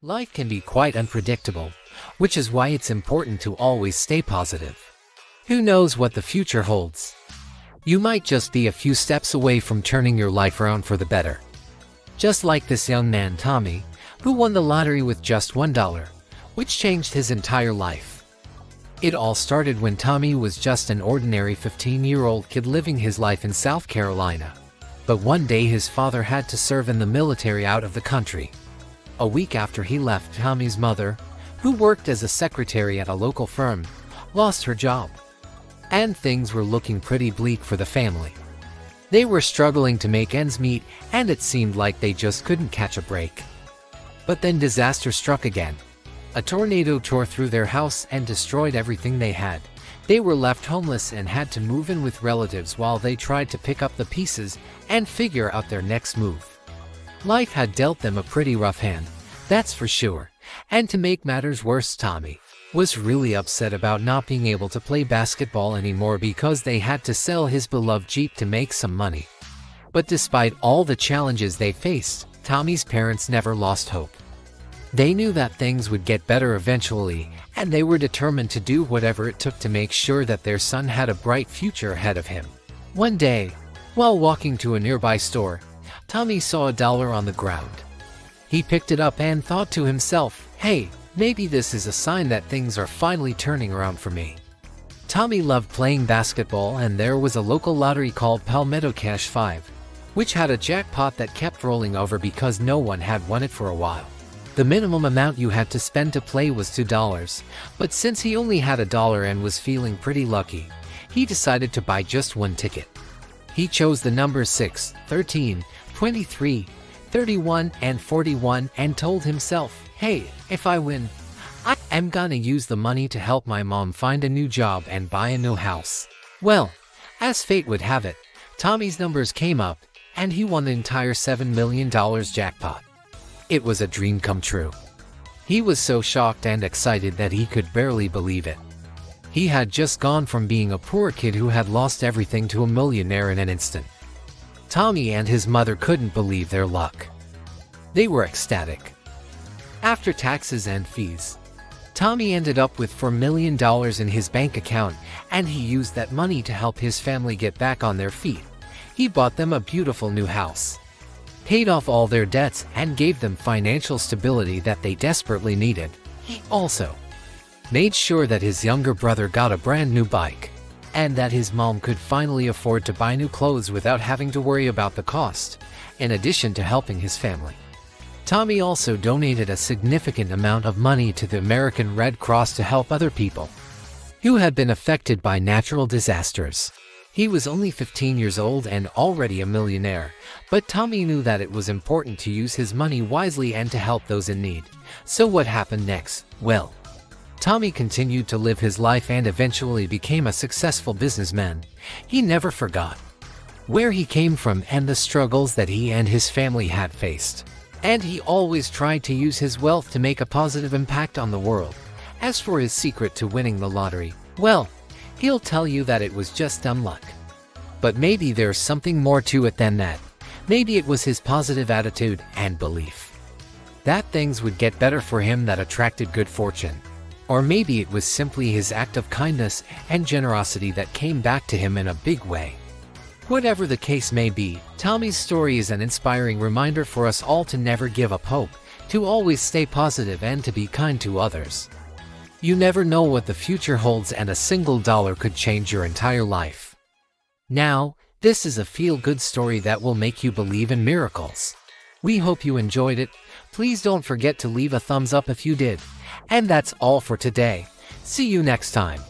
Life can be quite unpredictable, which is why it's important to always stay positive. Who knows what the future holds? You might just be a few steps away from turning your life around for the better. Just like this young man Tommy, who won the lottery with just $1, which changed his entire life. It all started when Tommy was just an ordinary 15-year-old kid living his life in South Carolina. But one day his father had to serve in the military out of the country. A week after he left, Tommy's mother, who worked as a secretary at a local firm, lost her job. And things were looking pretty bleak for the family. They were struggling to make ends meet, and it seemed like they just couldn't catch a break. But then disaster struck again. A tornado tore through their house and destroyed everything they had. They were left homeless and had to move in with relatives while they tried to pick up the pieces and figure out their next move. Life had dealt them a pretty rough hand, that's for sure. And to make matters worse, Tommy was really upset about not being able to play basketball anymore because they had to sell his beloved Jeep to make some money. But despite all the challenges they faced, Tommy's parents never lost hope. They knew that things would get better eventually, and they were determined to do whatever it took to make sure that their son had a bright future ahead of him. One day, while walking to a nearby store, Tommy saw $1 on the ground. He picked it up and thought to himself, "Hey, maybe this is a sign that things are finally turning around for me." Tommy loved playing basketball, and there was a local lottery called Palmetto Cash 5, which had a jackpot that kept rolling over because no one had won it for a while. The minimum amount you had to spend to play was $2, but since he only had $1 and was feeling pretty lucky, he decided to buy just one ticket. He chose the numbers 6, 13, 23, 31, and 41 and told himself, "Hey, if I win, I am gonna use the money to help my mom find a new job and buy a new house." Well, as fate would have it, Tommy's numbers came up, and he won the entire $7 million jackpot. It was a dream come true. He was so shocked and excited that he could barely believe it. He had just gone from being a poor kid who had lost everything to a millionaire in an instant. Tommy and his mother couldn't believe their luck. They were ecstatic. After taxes and fees, Tommy ended up with $4 million in his bank account, and he used that money to help his family get back on their feet. He bought them a beautiful new house, paid off all their debts, and gave them financial stability that they desperately needed. He also made sure that his younger brother got a brand new bike, and that his mom could finally afford to buy new clothes without having to worry about the cost, in addition to helping his family. Tommy also donated a significant amount of money to the American Red Cross to help other people who had been affected by natural disasters. He was only 15 years old and already a millionaire, but Tommy knew that it was important to use his money wisely and to help those in need. So what happened next? Well, Tommy continued to live his life and eventually became a successful businessman. He never forgot where he came from and the struggles that he and his family had faced. And he always tried to use his wealth to make a positive impact on the world. As for his secret to winning the lottery, well, he'll tell you that it was just dumb luck. But maybe there's something more to it than that. Maybe it was his positive attitude and belief that things would get better for him that attracted good fortune. Or maybe it was simply his act of kindness and generosity that came back to him in a big way. Whatever the case may be, Tommy's story is an inspiring reminder for us all to never give up hope, to always stay positive and to be kind to others. You never know what the future holds, and a single dollar could change your entire life. Now, this is a feel-good story that will make you believe in miracles. We hope you enjoyed it. Please don't forget to leave a thumbs up if you did. And that's all for today. See you next time.